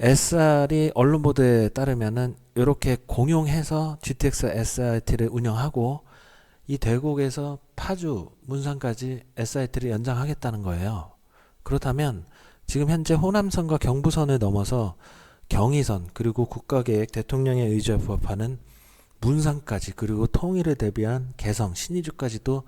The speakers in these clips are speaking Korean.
SR이 언론 보도에 따르면은 이렇게 공용해서 GTX SRT를 운영하고 이 대곡에서 파주, 문산까지 SRT를 연장하겠다는 거예요. 그렇다면 지금 현재 호남선과 경부선을 넘어서 경의선 그리고 국가계획 대통령의 의지에 부합하는 문산까지 그리고 통일을 대비한 개성, 신의주까지도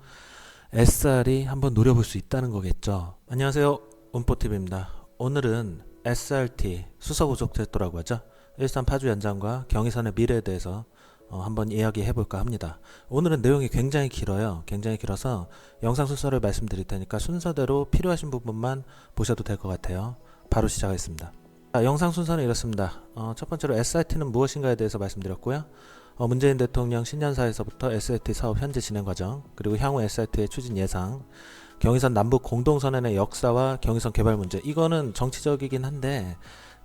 SR이 한번 노려볼 수 있다는 거겠죠. 안녕하세요. 운포TV입니다. 오늘은 SRT, 수서고속철도라고 하죠. 일산 파주 연장과 경의선의 미래에 대해서 한번 이야기해볼까 합니다. 오늘은 내용이 굉장히 길어요. 굉장히 길어서 영상 순서를 말씀드릴 테니까 순서대로 필요하신 부분만 보셔도 될 것 같아요. 바로 시작하겠습니다. 영상 순서는 이렇습니다. 첫 번째로 SRT는 무엇인가에 대해서 말씀드렸고요. 문재인 대통령 신년사에서부터 SRT 사업 현재 진행 과정, 그리고 향후 SRT의 추진 예상, 경의선 남북 공동선언의 역사와 경의선 개발 문제. 이거는 정치적이긴 한데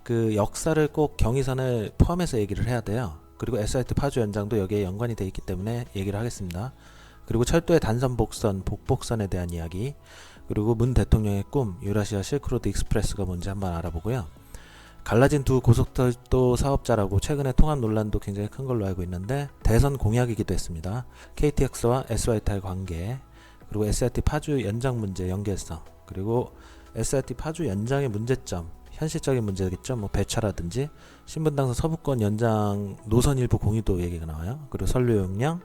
그 역사를 꼭 경의선을 포함해서 얘기를 해야 돼요. 그리고 SRT 파주 연장도 여기에 연관이 되어 있기 때문에 얘기를 하겠습니다. 그리고 철도의 단선 복선, 복복선에 대한 이야기, 그리고 문 대통령의 꿈, 유라시아 실크로드 익스프레스가 뭔지 한번 알아보고요. 갈라진 두 고속철도 사업자라고 최근에 통합 논란도 굉장히 큰 걸로 알고 있는데 대선 공약이기도 했습니다. KTX와 SYT의 관계, 그리고 SRT 파주 연장 문제 연계성, 그리고 SRT 파주 연장의 문제점, 현실적인 문제겠죠. 뭐 배차라든지 신분당선 서부권 연장 노선 일부 공유도 얘기가 나와요. 그리고 선료 용량,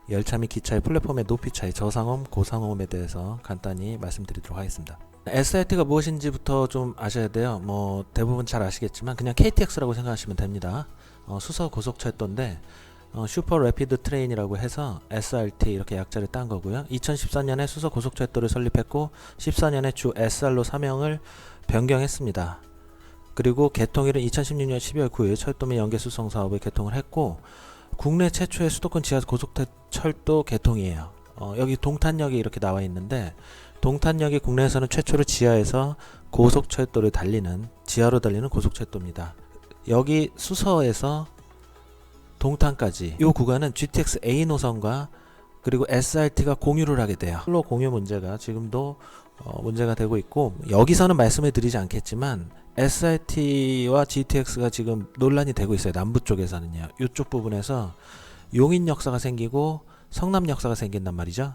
열차 및 기차의 플랫폼의 높이 차이, 저상홈, 고상홈에 대해서 간단히 말씀드리도록 하겠습니다. SRT가 무엇인지부터 좀 아셔야 돼요. 뭐 대부분 잘 아시겠지만 그냥 KTX라고 생각하시면 됩니다. 수서 고속철도인데 슈퍼 래피드 트레인이라고 해서 SRT 이렇게 약자를 딴 거고요. 2014년에 수서 고속철도를 설립했고 14년에 주 SR로 사명을 변경했습니다. 그리고 개통일은 2016년 12월 9일 철도 및 연계 수송 사업을 개통을 했고 국내 최초의 수도권 지하 고속철도 개통이에요. 여기 동탄역이 이렇게 나와 있는데 동탄역이 국내에서는 최초로 지하에서 고속철도를 달리는, 지하로 달리는 고속철도입니다. 여기 수서에서 동탄까지 이 구간은 GTX A 노선과 그리고 SRT가 공유를 하게 돼요. 선로 공유 문제가 지금도 문제가 되고 있고, 여기서는 말씀을 드리지 않겠지만 SRT와 GTX가 지금 논란이 되고 있어요. 남부 쪽에서는요. 이쪽 부분에서 용인 역사가 생기고 성남 역사가 생긴단 말이죠.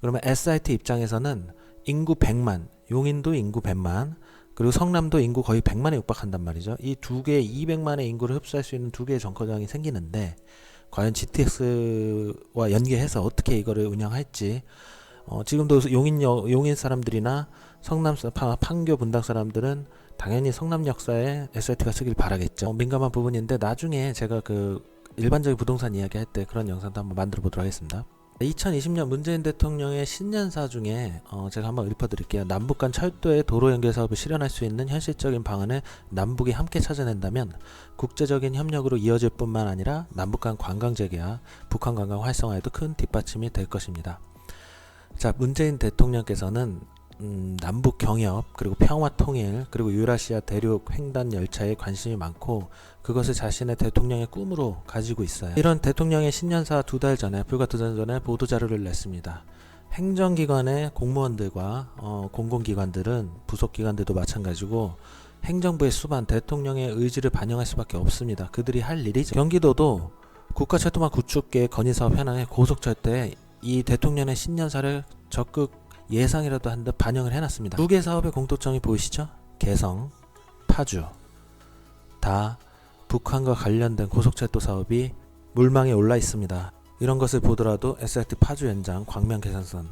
그러면 SRT 입장에서는 인구 100만, 용인도 인구 100만, 그리고 성남도 인구 거의 100만에 육박한단 말이죠. 이 두 개의 200만의 인구를 흡수할 수 있는 두 개의 정거장이 생기는데 과연 GTX와 연계해서 어떻게 이거를 운영할지, 지금도 용인 사람들이나 성남 판교 분당 사람들은 당연히 성남 역사에 SRT가 쓰길 바라겠죠. 민감한 부분인데 나중에 제가 그 일반적인 부동산 이야기 할 때 그런 영상도 한번 만들어 보도록 하겠습니다. 2020년 문재인 대통령의 신년사 중에 제가 한번 읊어드릴게요. 남북 간 철도의 도로 연결 사업을 실현할 수 있는 현실적인 방안을 남북이 함께 찾아낸다면 국제적인 협력으로 이어질 뿐만 아니라 남북 간 관광 재개와 북한 관광 활성화에도 큰 뒷받침이 될 것입니다. 자, 문재인 대통령께서는 남북 경협, 그리고 평화 통일, 그리고 유라시아 대륙 횡단 열차에 관심이 많고 그것을 자신의 대통령의 꿈으로 가지고 있어요. 이런 대통령의 신년사 불과 2달 전에 보도자료를 냈습니다. 행정기관의 공무원들과 공공기관들은, 부속기관들도 마찬가지고 행정부의 수반, 대통령의 의지를 반영할 수밖에 없습니다. 그들이 할 일이죠. 경기도도 국가철도망 구축계획 건의사업 현황에 고속철도에 이 대통령의 신년사를 적극 예상이라도 한 듯 반영을 해놨습니다. 두 개 사업의 공통점이 보이시죠? 개성, 파주 다 북한과 관련된 고속철도 사업이 물망에 올라 있습니다. 이런 것을 보더라도 SRT 파주 연장 광명 개선선,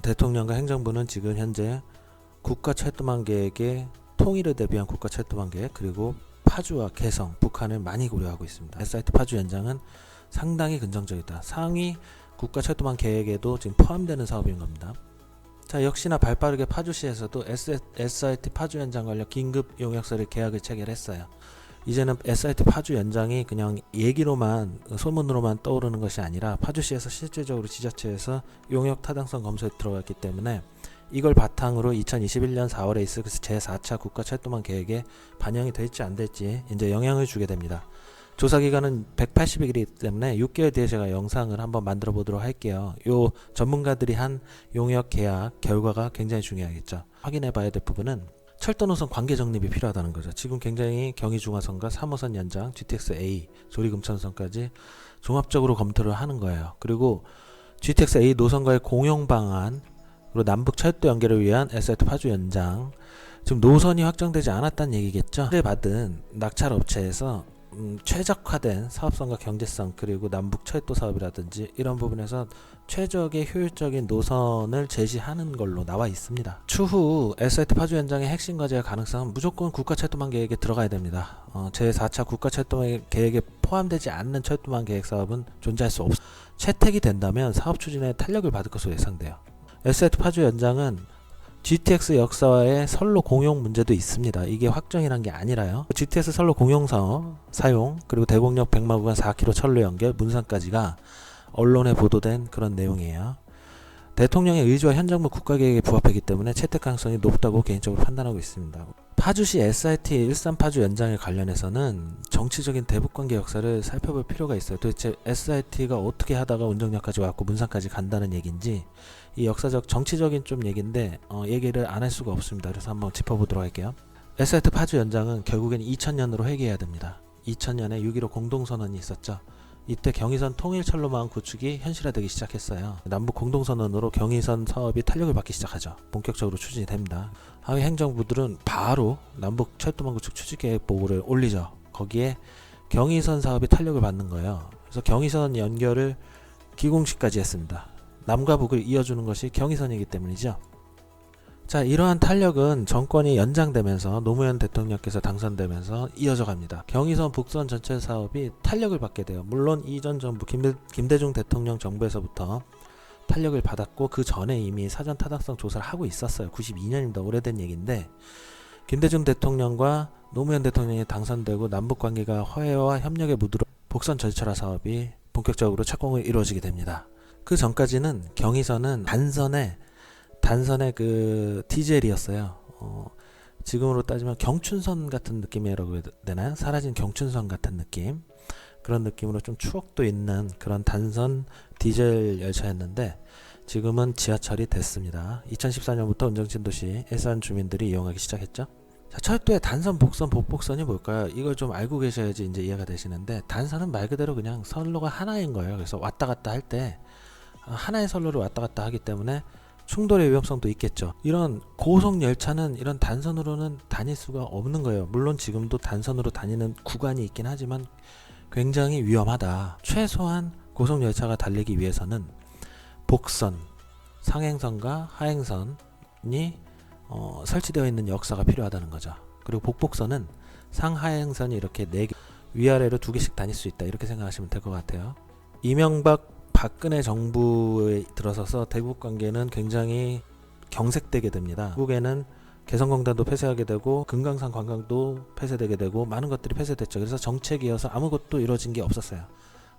대통령과 행정부는 지금 현재 국가철도망 계획의 통일을 대비한 국가철도망 계획, 그리고 파주와 개성, 북한을 많이 고려하고 있습니다. SRT 파주 연장은 상당히 긍정적이다. 상위 국가철도망 계획에도 지금 포함되는 사업인 겁니다. 자, 역시나 발빠르게 파주시에서도 SRT 파주 연장 관련 긴급 용역서를 계약을 체결했어요. 이제는 SRT 파주 연장이 그냥 얘기로만, 소문으로만 떠오르는 것이 아니라 파주시에서 실질적으로 지자체에서 용역 타당성 검토에 들어갔기 때문에 이걸 바탕으로 2021년 4월에 있을 제4차 국가철도망 계획에 반영이 될지 안 될지 이제 영향을 주게 됩니다. 조사기간은 180일이기 때문에 6개월 뒤에 제가 영상을 한번 만들어 보도록 할게요. 요 전문가들이 한 용역 계약 결과가 굉장히 중요하겠죠. 확인해 봐야 될 부분은 철도 노선 관계 정립이 필요하다는 거죠. 지금 굉장히 경의중화선과 3호선 연장, GTX-A, 조리금천선까지 종합적으로 검토를 하는 거예요. 그리고 GTX-A 노선과의 공용 방안, 그리고 남북 철도 연결을 위한 SIT 파주 연장, 지금 노선이 확정되지 않았다는 얘기겠죠. 를 받은 낙찰 업체에서 최적화된 사업성과 경제성, 그리고 남북 철도 사업이라든지 이런 부분에서 최적의 효율적인 노선을 제시하는 걸로 나와 있습니다. 추후 SIT 파주 연장의 핵심 과제의 가능성은 무조건 국가철도망 계획에 들어가야 됩니다. 제4차 국가철도망 계획에 포함되지 않는 철도망 계획 사업은 존재할 수 없습니다. 채택이 된다면 사업 추진에 탄력을 받을 것으로 예상돼요. SIT 파주 연장은 GTX 역사와의 선로 공용 문제도 있습니다. 이게 확정이란 게 아니라요. GTX 선로 공용 사업 사용, 그리고 대곡역 백마 구간 4km 철로 연결 문산까지가 언론에 보도된 그런 내용이에요. 대통령의 의지와 현 정부 국가계획에 부합하기 때문에 채택 가능성이 높다고 개인적으로 판단하고 있습니다. 파주시 SIT 일산 파주 연장에 관련해서는 정치적인 대북관계 역사를 살펴볼 필요가 있어요. 도대체 SIT가 어떻게 하다가 운정역까지 왔고 문산까지 간다는 얘기인지, 이 역사적 정치적인 좀 얘기인데 얘기를 안 할 수가 없습니다. 그래서 한번 짚어보도록 할게요. SIT 파주 연장은 결국엔 2000년으로 회귀해야 됩니다. 2000년에 6.15 공동선언이 있었죠. 이때 경의선 통일철로망 구축이 현실화되기 시작했어요. 남북 공동선언으로 경의선 사업이 탄력을 받기 시작하죠. 본격적으로 추진이 됩니다. 하위 행정부들은 바로 남북 철도망 구축 추진계획 보고를 올리죠. 거기에 경의선 사업이 탄력을 받는 거예요. 그래서 경의선 연결을 기공식까지 했습니다. 남과 북을 이어주는 것이 경의선이기 때문이죠. 자, 이러한 탄력은 정권이 연장되면서 노무현 대통령께서 당선되면서 이어져 갑니다. 경의선 북선 전체 사업이 탄력을 받게 돼요. 물론 이전 정부 김대중 대통령 정부에서부터 탄력을 받았고 그 전에 이미 사전 타당성 조사를 하고 있었어요. 92년입니다. 오래된 얘기인데 김대중 대통령과 노무현 대통령이 당선되고 남북 관계가 화해와 협력의 무드로 복선 전철화 사업이 본격적으로 착공이 이루어지게 됩니다. 그 전까지는 경의선은 단선의 그 디젤이었어요. 지금으로 따지면 경춘선 같은 느낌이라고 해야 되나요? 사라진 경춘선 같은 느낌, 그런 느낌으로 좀 추억도 있는 그런 단선 디젤 열차였는데 지금은 지하철이 됐습니다. 2014년부터 운정신도시 일산 주민들이 이용하기 시작했죠. 자, 철도의 단선, 복선, 복복선이 뭘까요? 이걸 좀 알고 계셔야지 이제 이해가 되시는데, 단선은 말 그대로 그냥 선로가 하나인 거예요. 그래서 왔다 갔다 할 때 하나의 선로를 왔다 갔다 하기 때문에 충돌의 위험성도 있겠죠. 이런 고속 열차는 이런 단선으로는 다닐 수가 없는 거예요. 물론 지금도 단선으로 다니는 구간이 있긴 하지만 굉장히 위험하다. 최소한 고속 열차가 달리기 위해서는 복선, 상행선과 하행선이 설치되어 있는 역사가 필요하다는 거죠. 그리고 복복선은 상하행선이 이렇게 4개 위아래로 2개씩 다닐 수 있다, 이렇게 생각하시면 될 것 같아요. 이명박 박근혜 정부에 들어서서 대북 관계는 굉장히 경색되게 됩니다. 한국에는 개성공단도 폐쇄하게 되고 금강산 관광도 폐쇄되게 되고 많은 것들이 폐쇄됐죠. 그래서 정책이어서 아무것도 이루어진 게 없었어요.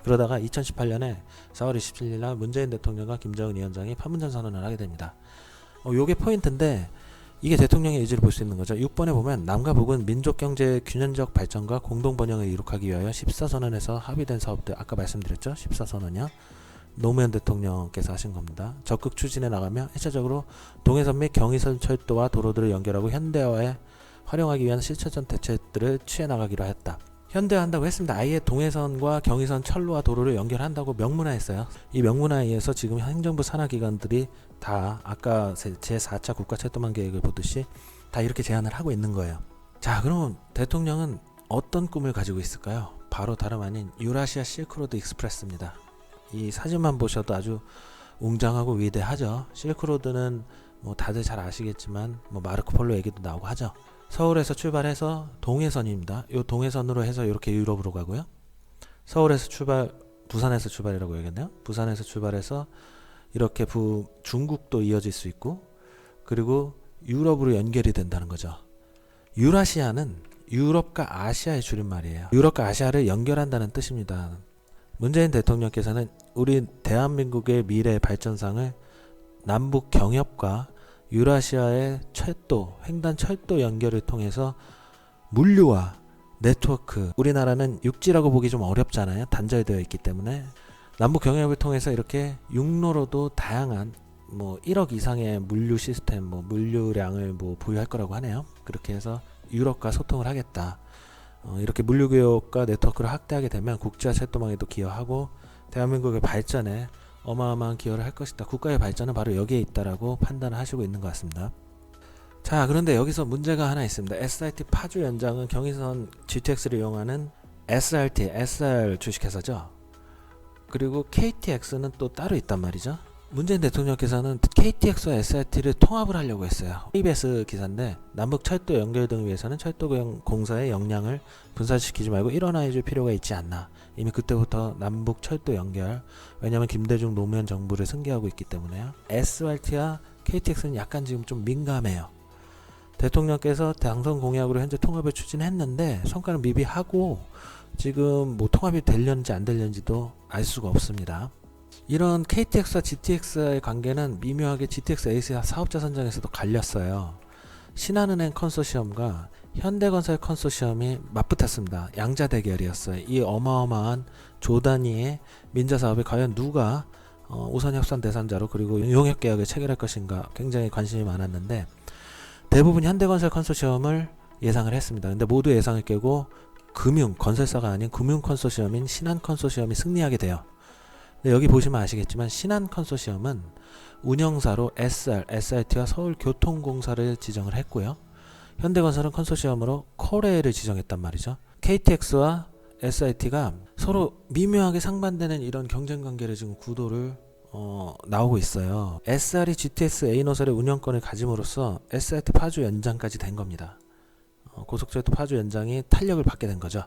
그러다가 2018년에 4월 27일 날 문재인 대통령과 김정은 위원장이 판문점 선언을 하게 됩니다. 요게 포인트인데 이게 대통령의 의지를 볼 수 있는 거죠. 6번에 보면 남과 북은 민족경제 균형적 발전과 공동번영을 이룩하기 위하여 14선언에서 합의된 사업들, 아까 말씀드렸죠. 14선언이요. 노무현 대통령께서 하신 겁니다. 적극 추진해 나가며 1차적으로 동해선 및 경의선 철도와 도로들을 연결하고 현대화에 활용하기 위한 실체적 대책들을 취해 나가기로 했다. 현대화한다고 했습니다. 아예 동해선과 경의선 철로와 도로를 연결한다고 명문화했어요. 이 명문화에 의해서 지금 행정부 산하기관들이 다 아까 제4차 국가철도망 계획을 보듯이 다 이렇게 제안을 하고 있는 거예요. 자, 그럼 대통령은 어떤 꿈을 가지고 있을까요? 바로 다름 아닌 유라시아 실크로드 익스프레스입니다. 이 사진만 보셔도 아주 웅장하고 위대하죠. 실크로드는 뭐 다들 잘 아시겠지만 뭐 마르코 폴로 얘기도 나오고 하죠. 서울에서 출발해서 동해선입니다. 이 동해선으로 해서 이렇게 유럽으로 가고요. 서울에서 부산에서 출발이라고 해야겠네요. 부산에서 출발해서 이렇게 중국도 이어질 수 있고, 그리고 유럽으로 연결이 된다는 거죠. 유라시아는 유럽과 아시아의 줄임말이에요. 유럽과 아시아를 연결한다는 뜻입니다. 문재인 대통령께서는 우리 대한민국의 미래 발전상을 남북 경협과 유라시아의 철도, 횡단 철도 연결을 통해서 물류와 네트워크, 우리나라는 육지라고 보기 좀 어렵잖아요. 단절되어 있기 때문에 남북 경협을 통해서 이렇게 육로로도 다양한 뭐 1억 이상의 물류 시스템, 뭐 물류량을 뭐 보유할 거라고 하네요. 그렇게 해서 유럽과 소통을 하겠다. 이렇게 물류 교역과 네트워크를 확대하게 되면 국제화 철도망에도 기여하고 대한민국의 발전에 어마어마한 기여를 할 것이다. 국가의 발전은 바로 여기에 있다라고 판단을 하시고 있는 것 같습니다. 자, 그런데 여기서 문제가 하나 있습니다. SRT 파주 연장은 경의선 GTX를 이용하는 SRT, SR 주식회사죠. 그리고 KTX는 또 따로 있단 말이죠. 문재인 대통령께서는 KTX와 SRT를 통합을 하려고 했어요. KBS 기사인데 남북 철도 연결 등을 위해서는 철도공사의 역량을 분산시키지 말고 일원화해줄 필요가 있지 않나. 이미 그때부터 남북 철도 연결, 왜냐하면 김대중 노무현 정부를 승계하고 있기 때문에요. SRT와 KTX는 약간 지금 좀 민감해요. 대통령께서 당선 공약으로 현재 통합을 추진했는데 성과는 미비하고 지금 뭐 통합이 되려는지 안 되려는지도 알 수가 없습니다. 이런 KTX와 GTX의 관계는 미묘하게 GTX A사 사업자 선정에서도 갈렸어요. 신한은행 컨소시엄과 현대건설 컨소시엄이 맞붙었습니다. 양자 대결이었어요. 이 어마어마한 조 단위의 민자 사업에 과연 누가 우선 협상 대상자로 그리고 용역 계약을 체결할 것인가 굉장히 관심이 많았는데 대부분 현대건설 컨소시엄을 예상을 했습니다. 근데 모두 예상을 깨고 건설사가 아닌 금융 컨소시엄인 신한 컨소시엄이 승리하게 돼요. 근데 여기 보시면 아시겠지만 신한 컨소시엄은 운영사로 SRT와 서울교통공사를 지정을 했고요. 현대건설은 컨소시엄으로 코레일을 지정했단 말이죠. KTX와 SRT가 서로 미묘하게 상반되는 이런 경쟁관계를 지금 구도를 나오고 있어요. SR이 GTX A 노선의 운영권을 가짐으로써 SRT 파주 연장까지 된 겁니다. 고속철도 파주 연장이 탄력을 받게 된 거죠.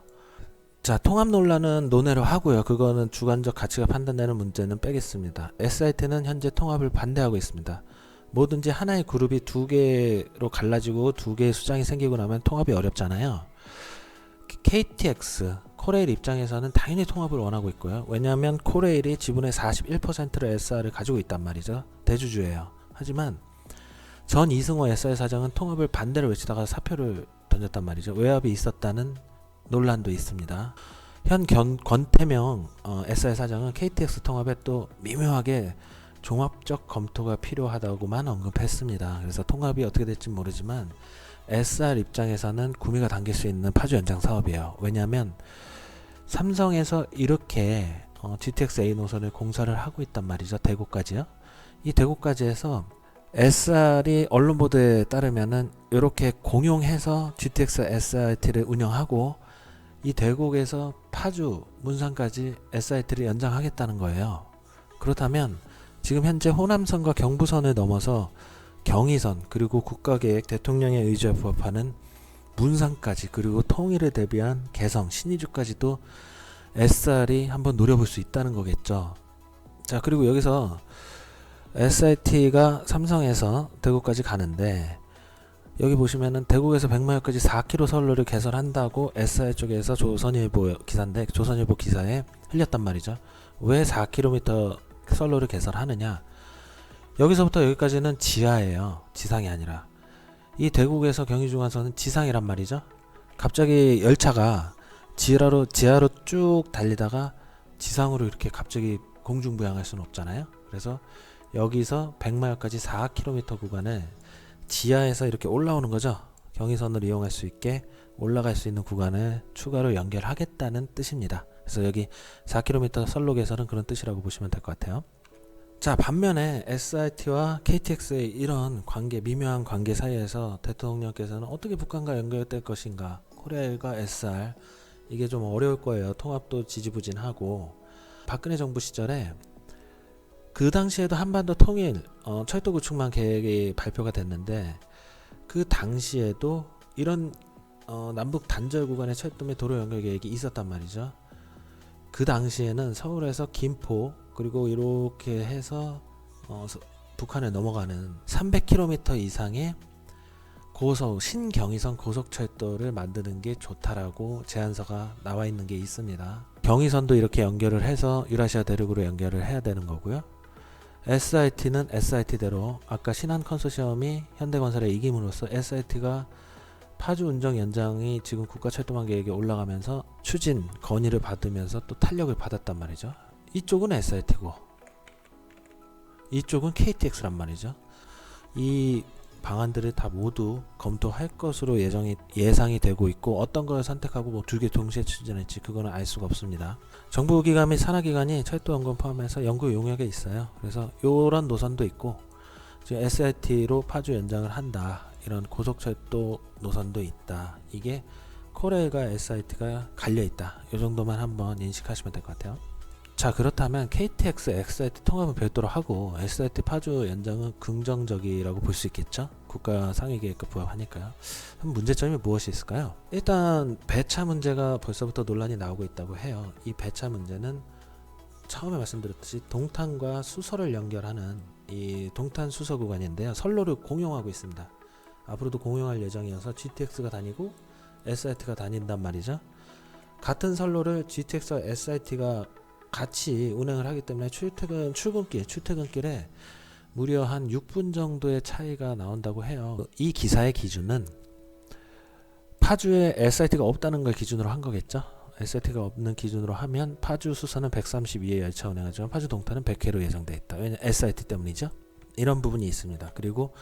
자, 통합 논란은 논외로 하고요. 그거는 주관적 가치가 판단되는 문제는 빼겠습니다. SRT는 현재 통합을 반대하고 있습니다. 뭐든지 하나의 그룹이 두 개로 갈라지고 두 개의 수장이 생기고 나면 통합이 어렵잖아요. KTX, 코레일 입장에서는 당연히 통합을 원하고 있고요. 왜냐하면 코레일이 지분의 41%를 SR을 가지고 있단 말이죠. 대주주예요. 하지만 전 이승호 SR 사장은 통합을 반대를 외치다가 사표를 던졌단 말이죠. 외압이 있었다는 논란도 있습니다. 현 권태명 SR 사장은 KTX 통합에 또 미묘하게 종합적 검토가 필요하다고만 언급했습니다. 그래서 통합이 어떻게 될지 모르지만 SR 입장에서는 구미가 당길 수 있는 파주 연장 사업이에요. 왜냐하면 삼성에서 이렇게 GTX A 노선을 공사를 하고 있단 말이죠. 대구까지요. 이 대구까지에서 SR이 언론 보도에 따르면은 이렇게 공용해서 GTX SRT를 운영하고 이 대곡에서 파주, 문산까지 SRT를 연장하겠다는 거예요. 그렇다면 지금 현재 호남선과 경부선을 넘어서 경의선 그리고 국가계획 대통령의 의지에 부합하는 문산까지 그리고 통일을 대비한 개성, 신의주까지도 SR이 한번 노려볼 수 있다는 거겠죠. 자, 그리고 여기서 SRT가 삼성에서 대구까지 가는데 여기 보시면은 대구에서 백마역까지 4km 선로를 개설한다고 SR 쪽에서 조선일보 기사인데 조선일보 기사에 흘렸단 말이죠. 왜 4km 선로를 개설하느냐? 여기서부터 여기까지는 지하예요. 지상이 아니라. 이 대구에서 경의중앙선은 지상이란 말이죠. 갑자기 열차가 지하로 쭉 달리다가 지상으로 이렇게 갑자기 공중부양할 수는 없잖아요. 그래서 여기서 백마역까지 4km 구간을 지하에서 이렇게 올라오는 거죠. 경의선을 이용할 수 있게 올라갈 수 있는 구간을 추가로 연결하겠다는 뜻입니다. 그래서 여기 4km 선로 개설은 그런 뜻이라고 보시면 될 것 같아요. 자, 반면에 SRT와 KTX의 이런 관계, 미묘한 관계 사이에서 대통령께서는 어떻게 북한과 연결될 것인가, 코레일과 SR 이게 좀 어려울 거예요. 통합도 지지부진하고. 박근혜 정부 시절에 그 당시에도 한반도 통일 철도 구축망 계획이 발표가 됐는데 그 당시에도 이런 남북 단절 구간의 철도 및 도로 연결 계획이 있었단 말이죠. 그 당시에는 서울에서 김포 그리고 이렇게 해서 북한에 넘어가는 300km 이상의 신경의선 고속철도를 만드는 게 좋다라고 제안서가 나와 있는 게 있습니다. 경의선도 이렇게 연결을 해서 유라시아 대륙으로 연결을 해야 되는 거고요. SRT는 SRT대로 아까 신한 컨소시엄이 현대건설에 이김으로써 SRT가 파주 운정 연장이 지금 국가철도망 계획에 올라가면서 추진 건의를 받으면서 또 탄력을 받았단 말이죠. 이쪽은 SRT고 이쪽은 KTX란 말이죠. 이 방안들을 다 모두 검토할 것으로 예상이 되고 있고, 어떤 걸 선택하고 뭐 두 개 동시에 추진할지 그거는 알 수가 없습니다. 정부기관 및 산하기관이 철도연구원 포함해서 연구 용역에 있어요. 그래서 이런 노선도 있고, 지금 SRT로 파주 연장을 한다, 이런 고속철도 노선도 있다. 이게 코레일과 SRT가 갈려있다. 이 정도만 한번 인식하시면 될 것 같아요. 자, 그렇다면 KTX, XRT 통합은 별도로 하고 SRT 파주 연장은 긍정적이라고 볼 수 있겠죠? 국가 상위계획과 부합하니까요. 그럼 문제점이 무엇이 있을까요? 일단 배차 문제가 벌써부터 논란이 나오고 있다고 해요. 이 배차 문제는 처음에 말씀드렸듯이 동탄과 수서를 연결하는 이 동탄 수서 구간인데요. 선로를 공용하고 있습니다. 앞으로도 공용할 예정이어서 GTX가 다니고 SRT가 다닌단 말이죠. 같은 선로를 GTX와 SRT가 같이 운행을 하기 때문에 출퇴근길에 무려 한 6분 정도의 차이가 나온다고 해요. 이 기사의 기준은 파주에 SRT가 없다는 걸 기준으로 한 거겠죠. SRT가 없는 기준으로 하면 파주 수서는 132회 열차 운행하지만 파주 동탄은 100회로 예정되어 있다. 왜냐하면 SRT 때문이죠. 이런 부분이 있습니다. 그리고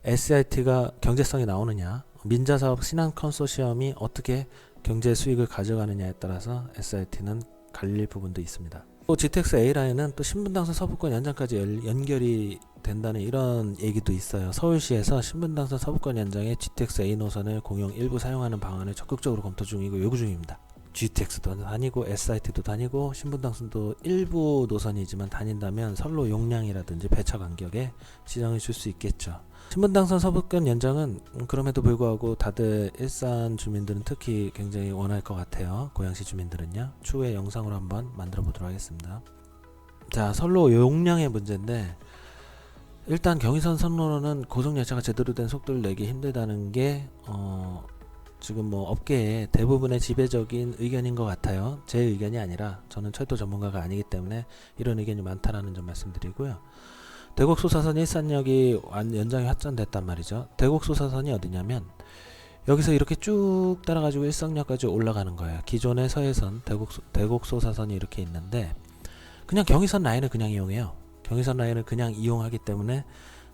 SRT가 경제성이 나오느냐, 민자사업 신한 컨소시엄이 어떻게 경제 수익을 가져가느냐에 따라서 SRT는 갈릴 부분도 있습니다. 또 GTX A라인은 또 신분당선 서부권 연장까지 연결이 된다는 이런 얘기도 있어요. 서울시에서 신분당선 서부권 연장에 GTX A 노선을 공용 일부 사용하는 방안을 적극적으로 검토 중이고 요구 중입니다. GTX도 다니고 SRT도 다니고 신분당선도 일부 노선이지만 다닌다면 선로 용량이라든지 배차 간격에 지장을 줄 수 있겠죠. 신분당선 서부권 연장은 그럼에도 불구하고 다들 일산 주민들은 특히 굉장히 원할 것 같아요. 고양시 주민들은요. 추후에 영상으로 한번 만들어 보도록 하겠습니다. 자, 선로 용량의 문제인데, 일단 경의선 선로는 고속열차가 제대로 된 속도를 내기 힘들다는 게 지금 뭐 업계의 대부분의 지배적인 의견인 것 같아요. 제 의견이 아니라 저는 철도 전문가가 아니기 때문에 이런 의견이 많다라는 점 말씀드리고요. 대곡소사선 일산역이 연장이 확장됐단 말이죠. 대곡소사선이 어디냐면 여기서 이렇게 쭉 따라가지고 일성역까지 올라가는 거예요. 기존의 서해선 대곡소사선이 이렇게 있는데 그냥 경의선 라인을 그냥 이용해요. 경의선 라인을 그냥 이용하기 때문에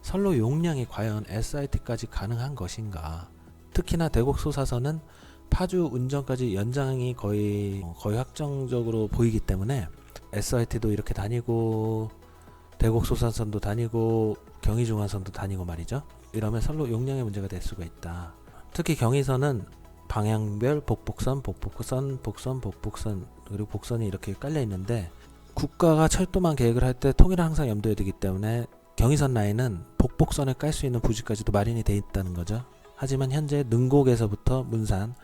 선로 용량이 과연 SRT까지 가능한 것인가. 특히나 대곡소사선은 파주 운전까지 연장이 거의 확정적으로 보이기 때문에 SRT도 이렇게 다니고 대곡소사선도 다니고 경의중앙선도 다니고 말이죠. 이러면 선로 용량의 문제가 될 수가 있다. 특히 경의선은 방향별 복복선, 복선 그리고 복선이 이렇게 깔려 있는데 국가가 철도망 계획을 할 때 통일을 항상 염두에 두기 때문에 경의선 라인은 복복선을 깔 수 있는 부지까지도 마련이 돼 있다는 거죠. 하지만 현재 능곡에서부터 문산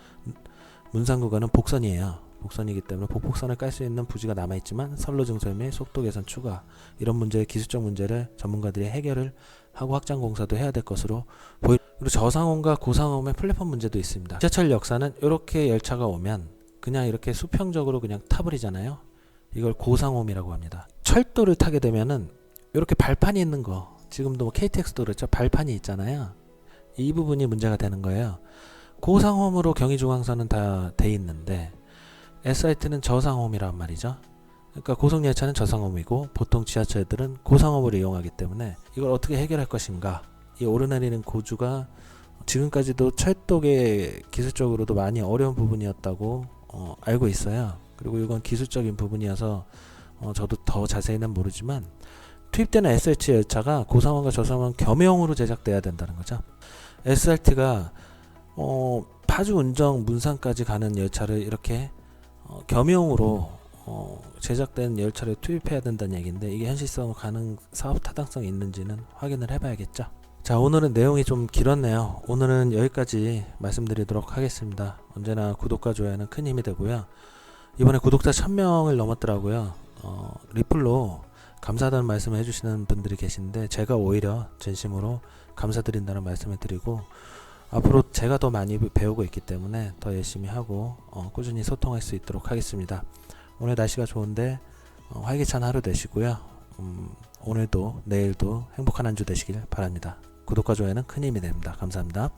구간은 복선이에요. 복선이기 때문에 복복선을 깔 수 있는 부지가 남아있지만 선로 증설 및 속도 개선 추가, 이런 기술적 문제를 전문가들이 해결을 하고 확장 공사도 해야 될 것으로 보입니다. 그리고 저상홈과 고상홈의 플랫폼 문제도 있습니다. 지하철 역사는 이렇게 열차가 오면 그냥 이렇게 수평적으로 그냥 타버리잖아요. 이걸 고상홈이라고 합니다. 철도를 타게 되면은 이렇게 발판이 있는 거, 지금도 뭐 KTX도 그렇죠. 발판이 있잖아요. 이 부분이 문제가 되는 거예요. 고상홈으로 경의중앙선은 다 돼 있는데 SRT는 저상홈이란 말이죠. 그러니까 고속열차는 저상홈이고 보통 지하철들은 고상홈을 이용하기 때문에 이걸 어떻게 해결할 것인가. 이 오르내리는 고주가 지금까지도 철도계 기술적으로도 많이 어려운 부분이었다고 알고 있어요. 그리고 이건 기술적인 부분이어서 저도 더 자세히는 모르지만 투입되는 SRT 열차가 고상홈과 저상홈 겸용으로 제작돼야 된다는 거죠. SRT가 파주 운정 문산까지 가는 열차를 이렇게 겸용으로 제작된 열차를 투입해야 된다는 얘기인데 이게 현실성 사업 타당성이 있는지는 확인을 해봐야겠죠. 자, 오늘은 내용이 좀 길었네요. 오늘은 여기까지 말씀드리도록 하겠습니다. 언제나 구독과 좋아요는 큰 힘이 되고요. 이번에 구독자 1000명을 넘었더라고요. 리플로 감사하다는 말씀을 해주시는 분들이 계신데 제가 오히려 진심으로 감사드린다는 말씀을 드리고, 앞으로 제가 더 많이 배우고 있기 때문에 더 열심히 하고 꾸준히 소통할 수 있도록 하겠습니다. 오늘 날씨가 좋은데 활기찬 하루 되시고요. 오늘도 내일도 행복한 한 주 되시길 바랍니다. 구독과 좋아요는 큰 힘이 됩니다. 감사합니다.